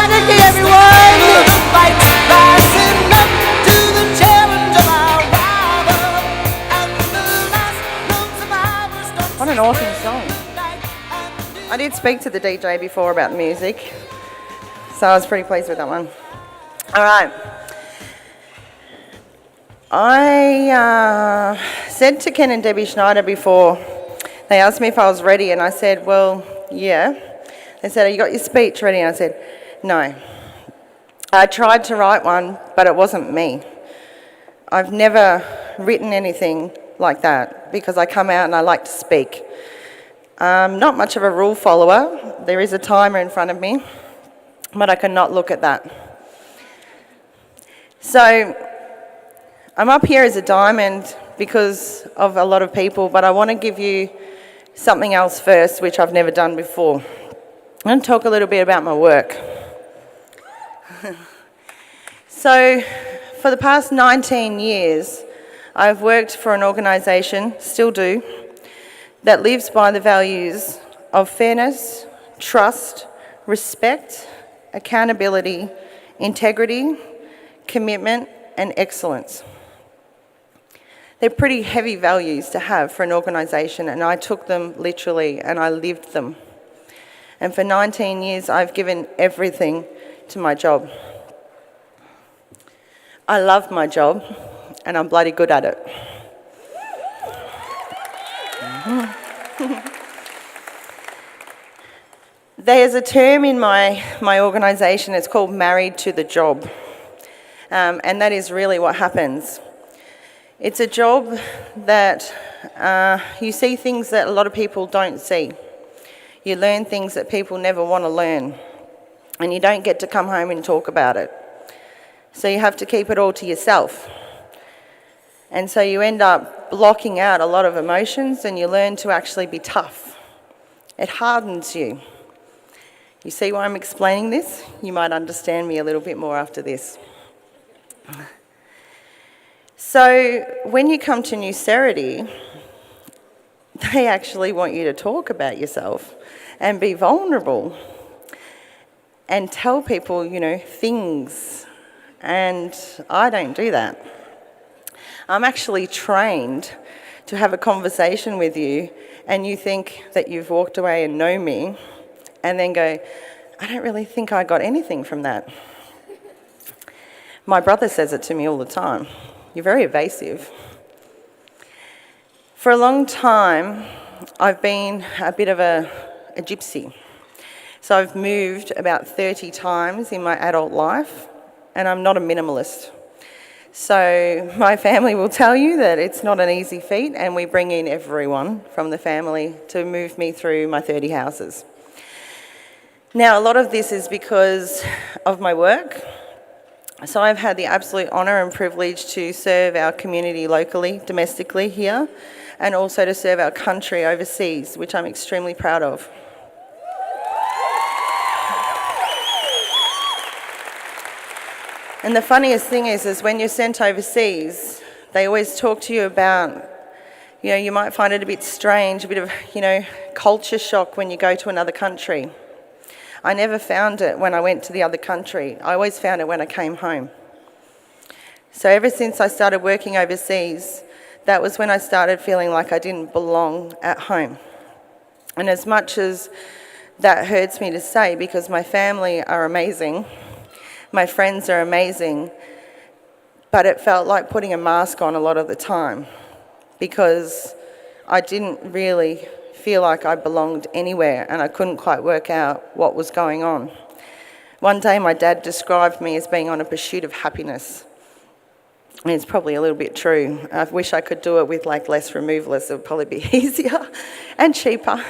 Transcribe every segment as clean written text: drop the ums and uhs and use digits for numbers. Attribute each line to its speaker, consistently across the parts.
Speaker 1: Nikki, everyone! Rising up to the challenge of our rival, and the last known survivors don't.
Speaker 2: What an awesome song. I did speak to the DJ before about the music, so I was pretty pleased with that one. All right. I said to Ken and Debbie Schneider before, they asked me if I was ready, and I said, well, yeah. They said, have you got your speech ready? And I said, no. I tried to write one, but it wasn't me. I've never written anything like that because I come out and I like to speak. Not much of a rule follower. There is a timer in front of me, but I cannot look at that. So I'm up here as a diamond because of a lot of people, but I want to give you something else first, which I've never done before. I'm going to talk a little bit about my work. So for the past 19 years, I've worked for an organisation, still do, that lives by the values of fairness, trust, respect, accountability, integrity, commitment, and excellence. They're pretty heavy values to have for an organisation, and I took them literally and I lived them. And for 19 years, I've given everything to my job. I love my job, and I'm bloody good at it. There's a term in my organisation, it's called married to the job. And that is really what happens. It's a job that you see things that a lot of people don't see. You learn things that people never want to learn. And you don't get to come home and talk about it. So you have to keep it all to yourself. And so you end up blocking out a lot of emotions and you learn to actually be tough. It hardens you. You see why I'm explaining this? You might understand me a little bit more after this. So when you come to Nucerity, they actually want you to talk about yourself and be vulnerable and tell people, things. And I don't do that. I'm actually trained to have a conversation with you and you think that you've walked away and know me and then go, I don't really think I got anything from that. My brother says it to me all the time. You're very evasive. For a long time, I've been a bit of a gypsy. So I've moved about 30 times in my adult life, and I'm not a minimalist. So my family will tell you that it's not an easy feat, and we bring in everyone from the family to move me through my 30 houses. Now, a lot of this is because of my work. So I've had the absolute honour and privilege to serve our community locally, domestically here, and also to serve our country overseas, which I'm extremely proud of. And the funniest thing is when you're sent overseas, they always talk to you about, you might find it a bit strange, a bit of, culture shock when you go to another country. I never found it when I went to the other country. I always found it when I came home. So ever since I started working overseas, that was when I started feeling like I didn't belong at home. And as much as that hurts me to say, because my family are amazing, my friends are amazing, but it felt like putting a mask on a lot of the time because I didn't really feel like I belonged anywhere and I couldn't quite work out what was going on. One day my dad described me as being on a pursuit of happiness. And it's probably a little bit true. I wish I could do it with less removalists. It would probably be easier and cheaper.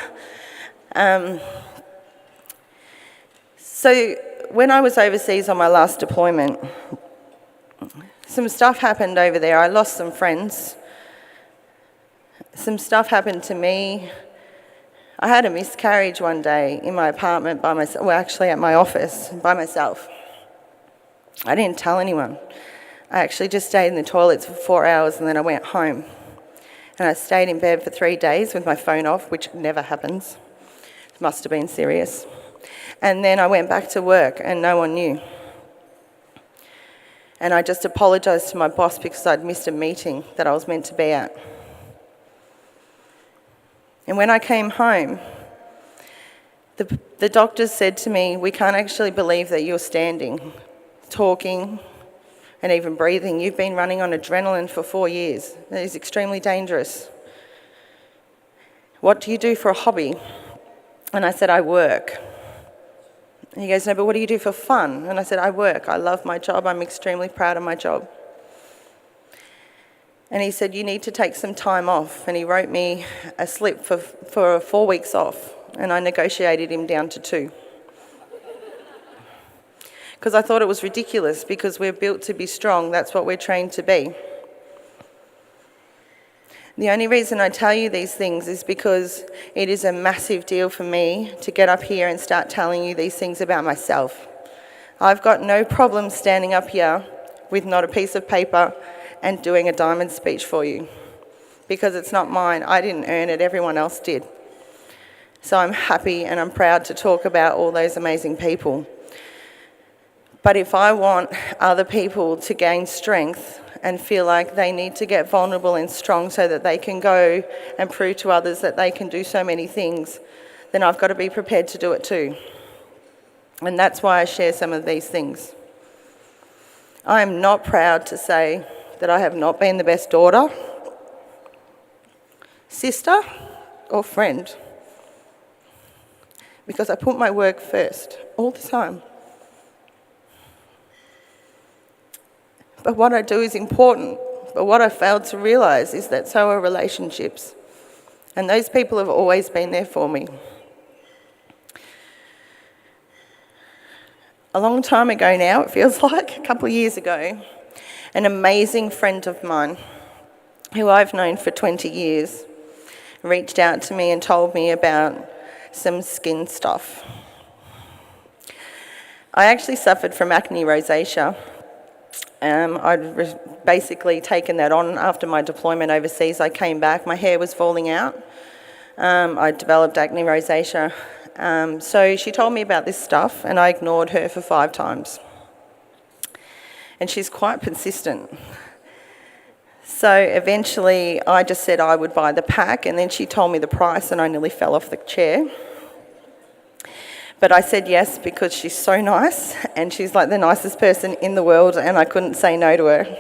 Speaker 2: So when I was overseas on my last deployment, some stuff happened over there. I lost some friends. Some stuff happened to me. I had a miscarriage one day in my apartment by myself, well, actually at my office by myself. I didn't tell anyone. I actually just stayed in the toilets for 4 hours and then I went home. And I stayed in bed for 3 days with my phone off, which never happens. It must have been serious. And then I went back to work and no one knew. And I just apologised to my boss because I'd missed a meeting that I was meant to be at. And when I came home, the doctors said to me, "We can't actually believe that you're standing, talking, and even breathing. You've been running on adrenaline for 4 years. That is extremely dangerous. What do you do for a hobby?" And I said, "I work." And he goes, "No, but what do you do for fun?" And I said, "I work. I love my job. I'm extremely proud of my job." And he said, "You need to take some time off." And he wrote me a slip for 4 weeks off. And I negotiated him down to 2. Because I thought it was ridiculous, because we're built to be strong. That's what we're trained to be. The only reason I tell you these things is because it is a massive deal for me to get up here and start telling you these things about myself. I've got no problem standing up here with not a piece of paper and doing a diamond speech for you, because it's not mine. I didn't earn it, everyone else did. So I'm happy and I'm proud to talk about all those amazing people. But if I want other people to gain strength and feel like they need to get vulnerable and strong so that they can go and prove to others that they can do so many things, then I've got to be prepared to do it too. And that's why I share some of these things. I am not proud to say that I have not been the best daughter, sister, or friend, because I put my work first all the time. But what I do is important. But what I failed to realise is that so are relationships. And those people have always been there for me. A long time ago now, it feels like, a couple of years ago, an amazing friend of mine, who I've known for 20 years, reached out to me and told me about some skin stuff. I actually suffered from acne rosacea. I'd basically taken that on after my deployment overseas. I came back, my hair was falling out. I developed acne rosacea. So she told me about this stuff and I ignored her for 5 times. And she's quite persistent. So eventually I just said I would buy the pack, and then she told me the price and I nearly fell off the chair. But I said yes because she's so nice and she's like the nicest person in the world, and I couldn't say no to her.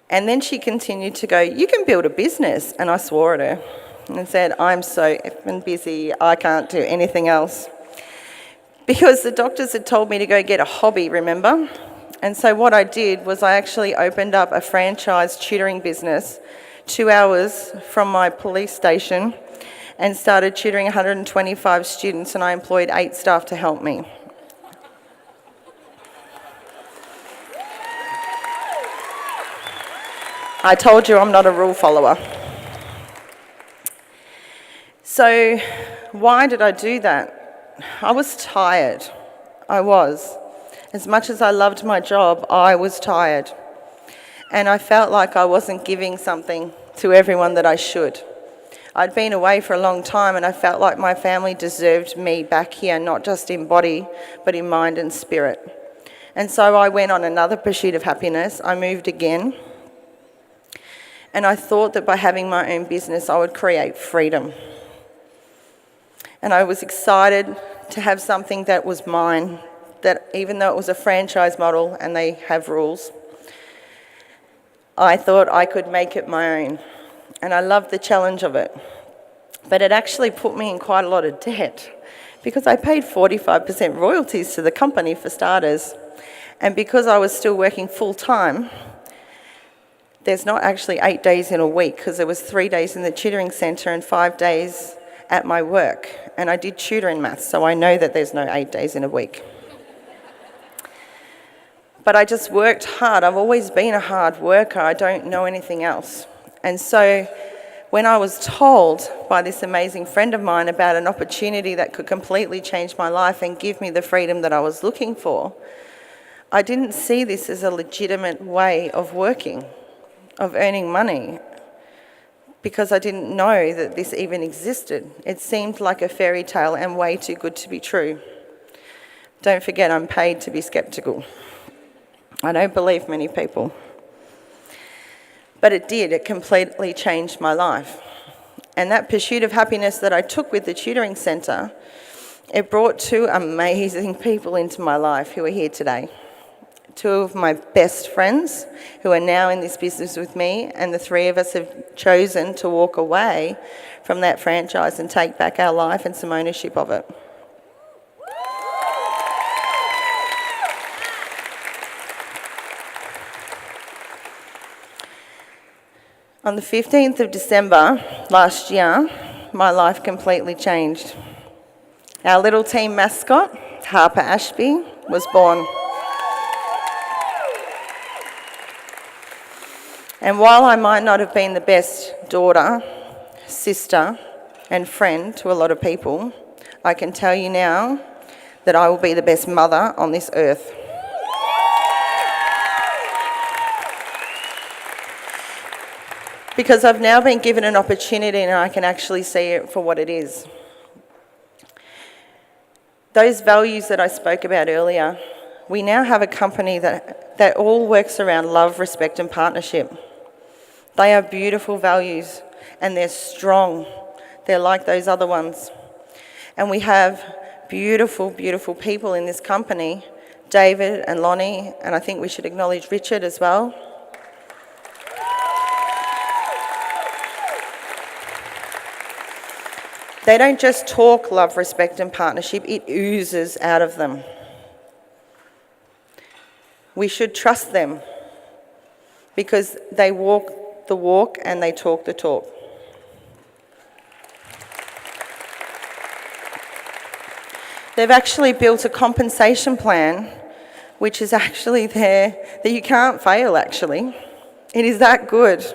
Speaker 2: And then she continued to go, "You can build a business." And I swore at her and said, "I'm so effing busy, I can't do anything else." Because the doctors had told me to go get a hobby, remember? And so what I did was I actually opened up a franchise tutoring business 2 hours from my police station and started tutoring 125 students, and I employed 8 staff to help me. I told you I'm not a rule follower. So why did I do that? I was tired. I was. As much as I loved my job, I was tired. And I felt like I wasn't giving something to everyone that I should. I'd been away for a long time and I felt like my family deserved me back here, not just in body, but in mind and spirit. And so I went on another pursuit of happiness. I moved again. And I thought that by having my own business, I would create freedom. And I was excited to have something that was mine, that even though it was a franchise model and they have rules, I thought I could make it my own. And I loved the challenge of it. But it actually put me in quite a lot of debt because I paid 45% royalties to the company for starters. And because I was still working full time, there's not actually 8 days in a week, because there was 3 days in the tutoring centre and 5 days at my work. And I did tutor in maths, so I know that there's no 8 days in a week. But I just worked hard. I've always been a hard worker. I don't know anything else. And so when I was told by this amazing friend of mine about an opportunity that could completely change my life and give me the freedom that I was looking for, I didn't see this as a legitimate way of working, of earning money. because I didn't know that this even existed. It seemed like a fairy tale and way too good to be true. Don't forget, I'm paid to be skeptical. I don't believe many people. But it did. It completely changed my life. And that pursuit of happiness that I took with the tutoring centre, it brought two amazing people into my life who are here today. Two of my best friends who are now in this business with me, and the three of us have chosen to walk away from that franchise and take back our life and some ownership of it. On the 15th of December last year, my life completely changed. Our little team mascot, Harper Ashby, was born. And while I might not have been the best daughter, sister, and friend to a lot of people, I can tell you now that I will be the best mother on this earth. Because I've now been given an opportunity and I can actually see it for what it is. Those values that I spoke about earlier, we now have a company that all works around love, respect, and partnership. They are beautiful values and they're strong. They're like those other ones. And we have beautiful, beautiful people in this company, David and Lonnie, and I think we should acknowledge Richard as well. They don't just talk love, respect, and partnership, it oozes out of them. We should trust them because they walk the walk and they talk the talk. They've actually built a compensation plan which is actually there that you can't fail actually. It is that good.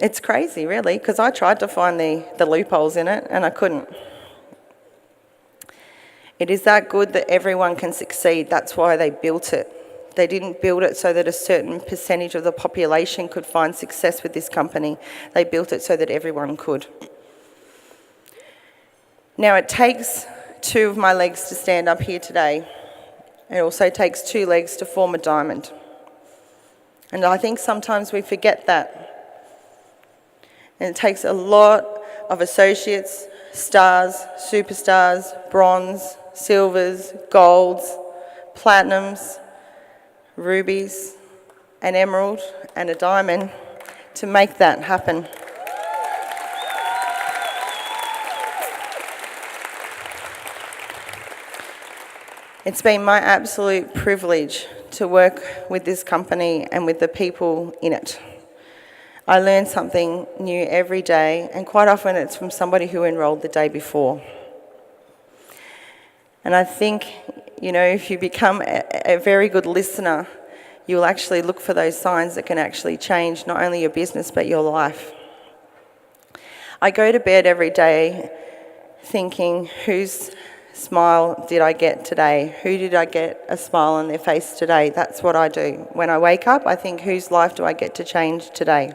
Speaker 2: It's crazy really, because I tried to find the loopholes in it and I couldn't. It is that good that everyone can succeed. That's why they built it. They didn't build it so that a certain percentage of the population could find success with this company. They built it so that everyone could. Now it takes two of my legs to stand up here today. It also takes two legs to form a diamond. And I think sometimes we forget that. And it takes a lot of associates, stars, superstars, bronze, silvers, golds, platinums, rubies, an emerald and a diamond to make that happen. It's been my absolute privilege to work with this company and with the people in it. I learn something new every day, and quite often it's from somebody who enrolled the day before. And I think, if you become a very good listener, you'll actually look for those signs that can actually change not only your business, but your life. I go to bed every day thinking, whose smile did I get today? Who did I get a smile on their face today? That's what I do. When I wake up, I think, whose life do I get to change today?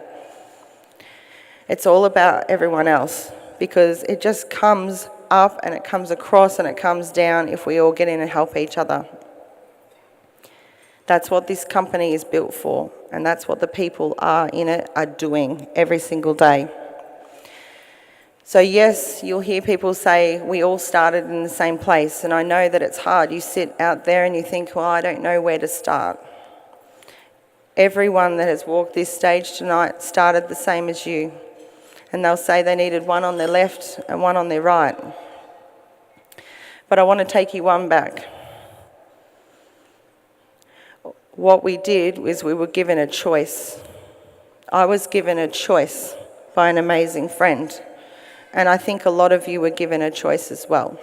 Speaker 2: It's all about everyone else, because it just comes up and it comes across and it comes down if we all get in and help each other. That's what this company is built for, and that's what the people are in it are doing every single day. So yes, you'll hear people say we all started in the same place, and I know that it's hard. You sit out there and you think, well, I don't know where to start. Everyone that has walked this stage tonight started the same as you, and they'll say they needed one on their left and one on their right. But I want to take you one back. What we did was we were given a choice. I was given a choice by an amazing friend, and I think a lot of you were given a choice as well.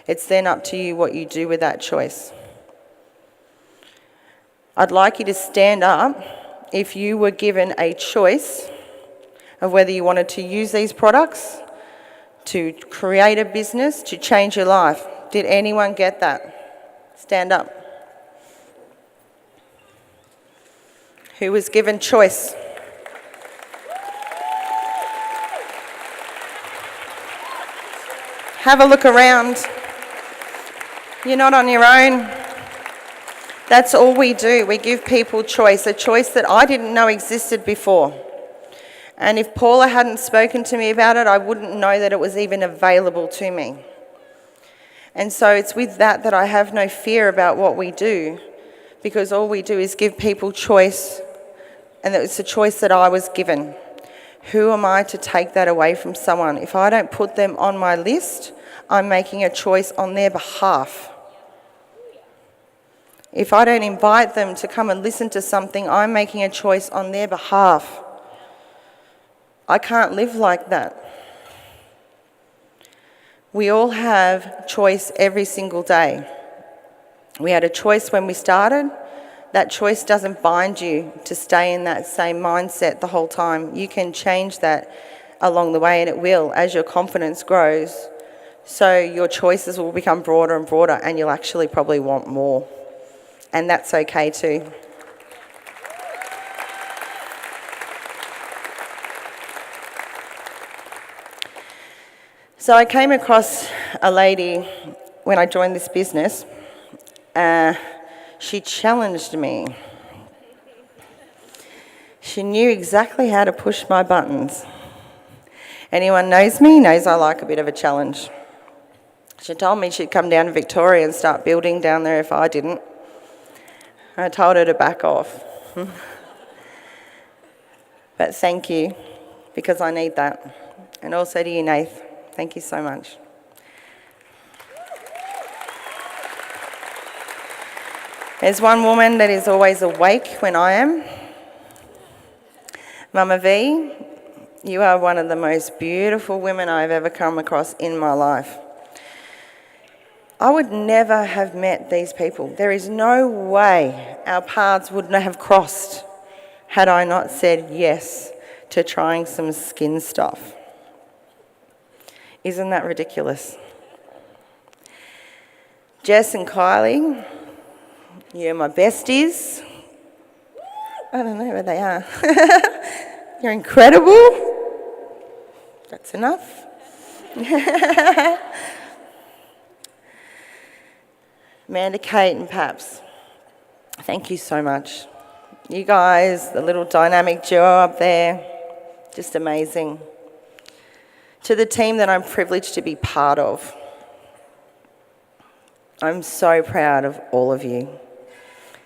Speaker 2: It's then up to you what you do with that choice. I'd like you to stand up if you were given a choice of whether you wanted to use these products, to create a business, to change your life. Did anyone get that? Stand up. Who was given choice? Have a look around. You're not on your own. That's all we do. We give people choice, a choice that I didn't know existed before. And if Paula hadn't spoken to me about it, I wouldn't know that it was even available to me. And so it's with that I have no fear about what we do, because all we do is give people choice, and it's a choice that I was given. Who am I to take that away from someone? If I don't put them on my list, I'm making a choice on their behalf. If I don't invite them to come and listen to something, I'm making a choice on their behalf. I can't live like that. We all have choice every single day. We had a choice when we started. That choice doesn't bind you to stay in that same mindset the whole time. You can change that along the way, and it will as your confidence grows. So your choices will become broader and broader, and you'll actually probably want more. And that's okay too. So I came across a lady when I joined this business. She challenged me. She knew exactly how to push my buttons. Anyone knows me knows I like a bit of a challenge. She told me she'd come down to Victoria and start building down there if I didn't. I told her to back off. But thank you, because I need that. And also to you, Nath, thank you so much. There's one woman that is always awake when I am. Mama V, you are one of the most beautiful women I've ever come across in my life. I would never have met these people. There is no way our paths would not have crossed had I not said yes to trying some skin stuff. Isn't that ridiculous? Jess and Kylie, you're my besties. I don't know where they are. You're incredible. That's enough. Amanda, Kate and Paps, thank you so much. You guys, the little dynamic duo up there, just amazing. To the team that I'm privileged to be part of, I'm so proud of all of you.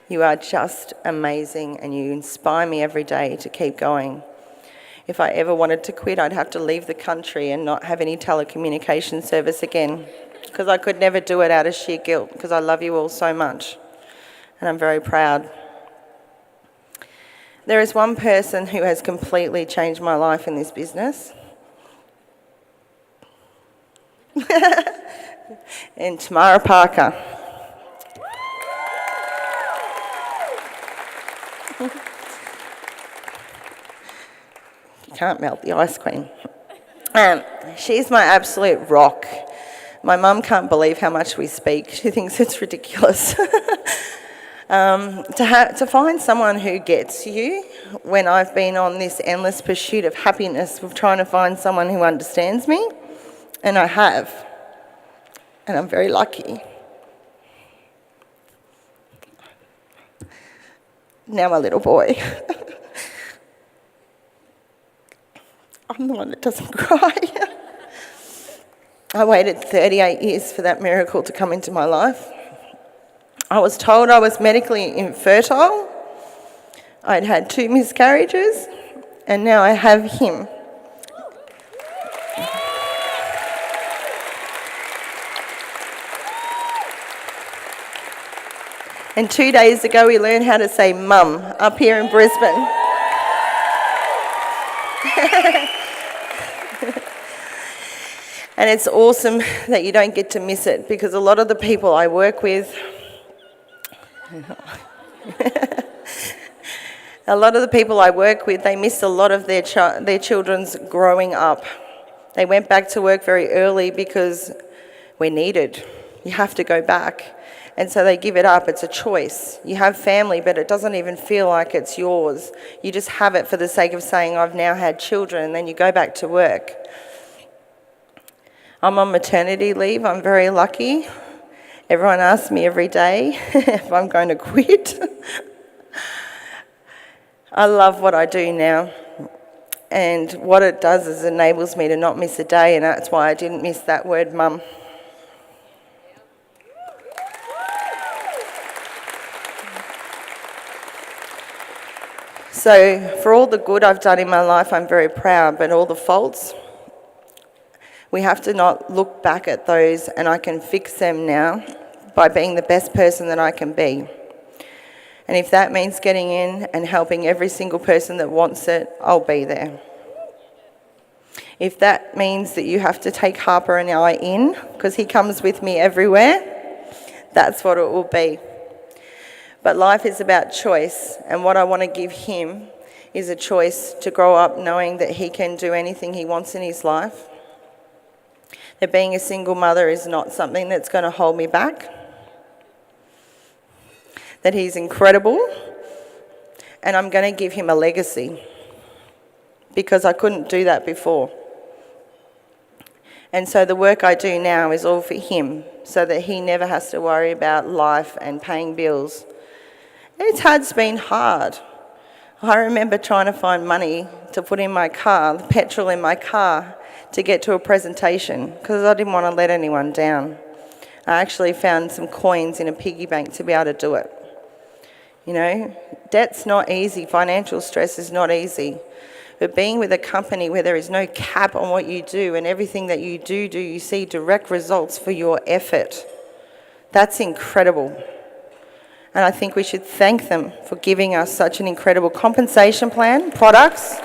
Speaker 2: You are just amazing, and you inspire me every day to keep going. If I ever wanted to quit, I'd have to leave the country and not have any telecommunication service again, because I could never do it out of sheer guilt, because I love you all so much, and I'm very proud. There is one person who has completely changed my life in this business. And Tamara Parker. You can't melt the ice cream. She's my absolute rock. My mum can't believe how much we speak. She thinks it's ridiculous. To find someone who gets you when I've been on this endless pursuit of happiness of trying to find someone who understands me, and I have, and I'm very lucky. Now my little boy. I'm the one that doesn't cry. I waited 38 years for that miracle to come into my life. I was told I was medically infertile. I'd had 2 miscarriages, and now I have him. And 2 days ago, we learned how to say mum up here in Brisbane. And it's awesome that you don't get to miss it, because a lot of the people I work with, they missed a lot of their children's growing up. They went back to work very early because we're needed. You have to go back. And so they give it up. It's a choice. You have family, but it doesn't even feel like it's yours. You just have it for the sake of saying, I've now had children, and then you go back to work. I'm on maternity leave. I'm very lucky. Everyone asks me every day if I'm going to quit. I love what I do now. And what it does is enables me to not miss a day, and that's why I didn't miss that word, mum. So for all the good I've done in my life, I'm very proud, but all the faults, we have to not look back at those, and I can fix them now by being the best person that I can be. And if that means getting in and helping every single person that wants it, I'll be there. If that means that you have to take Harper and I in, because he comes with me everywhere, that's what it will be. But life is about choice, and what I want to give him is a choice to grow up knowing that he can do anything he wants in his life. That being a single mother is not something that's going to hold me back. That he's incredible, and I'm going to give him a legacy because I couldn't do that before. And so the work I do now is all for him so that he never has to worry about life and paying bills. It's been hard. I remember trying to find money to put in my car, the petrol in my car, to get to a presentation because I didn't want to let anyone down. I actually found some coins in a piggy bank to be able to do it. You know, debt's not easy, financial stress is not easy. But being with a company where there is no cap on what you do and everything that you do, you see direct results for your effort. That's incredible. And I think we should thank them for giving us such an incredible compensation plan, products.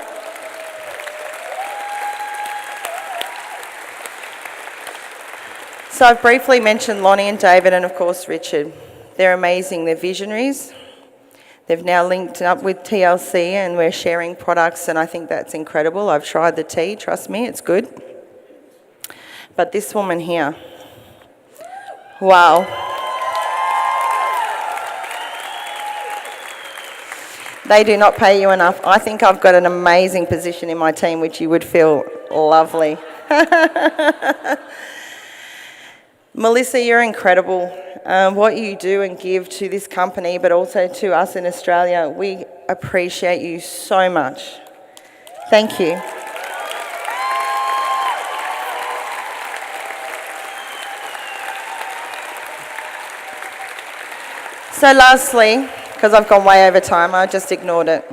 Speaker 2: So I've briefly mentioned Lonnie and David and of course Richard. They're amazing, they're visionaries. They've now linked up with TLC and we're sharing products, and I think that's incredible. I've tried the tea, trust me, it's good. But this woman here, wow. They do not pay you enough. I think I've got an amazing position in my team, which you would feel lovely. Melissa, you're incredible. What you do and give to this company, but also to us in Australia, we appreciate you so much. Thank you. So lastly, because I've gone way over time, I just ignored it.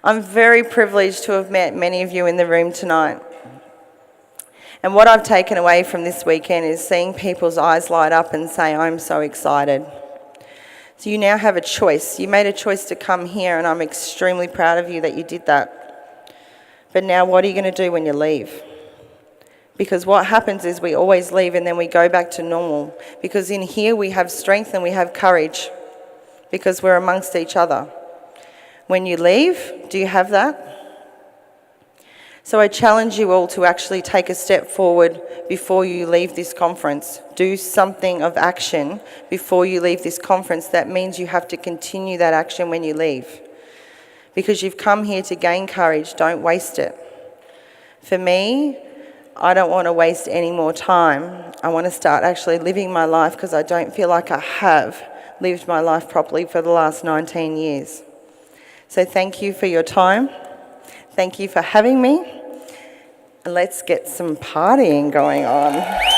Speaker 2: I'm very privileged to have met many of you in the room tonight. And what I've taken away from this weekend is seeing people's eyes light up and say, I'm so excited. So you now have a choice. You made a choice to come here, and I'm extremely proud of you that you did that. But now what are you going to do when you leave? Because what happens is we always leave and then we go back to normal. Because in here we have strength and we have courage because we're amongst each other. When you leave, do you have that? So I challenge you all to actually take a step forward before you leave this conference. Do something of action before you leave this conference. That means you have to continue that action when you leave. Because you've come here to gain courage, don't waste it. For me, I don't want to waste any more time. I want to start actually living my life because I don't feel like I have lived my life properly for the last 19 years. So thank you for your time. Thank you for having me. And let's get some partying going on.